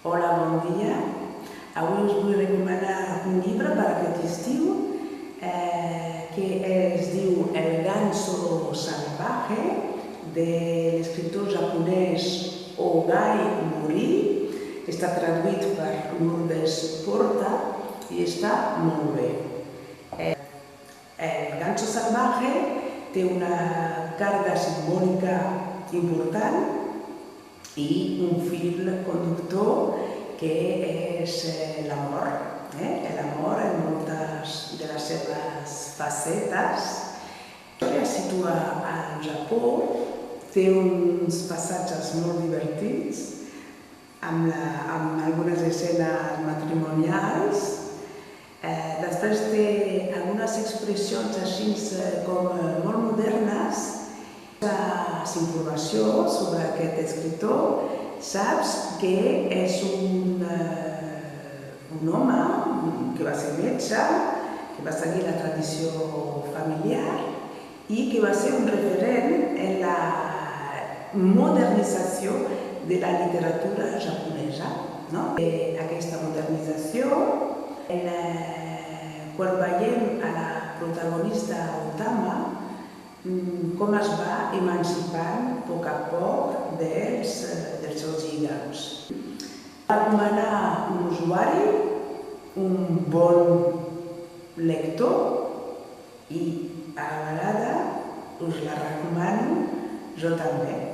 Hola, bon dia. Avui us vull recomanar un llibre per aquest estiu que es diu El ganso salvaje, de l'escriptor japonès Ogai Mori. Està traduït per Lourdes Porta i està molt bé. El ganso salvaje té una càrrega simbòlica important i un fil conductor que és l'amor. L'amor en moltes de les seves facetes. La història es situa al Japó, té uns passatges molt divertits, amb algunes escenes matrimonials. Després té algunes expressions així com molt modernes. Informació sobre aquest escriptor, saps que és un home que va ser metge, que va seguir la tradició familiar i que va ser un referent en la modernització de la literatura japonesa. Aquesta modernització, quan veiem a la protagonista Otama, com es va emancipant a poc dels seus lligams. Va recomanar un usuari, un bon lector i a la vegada us la recomano jo també.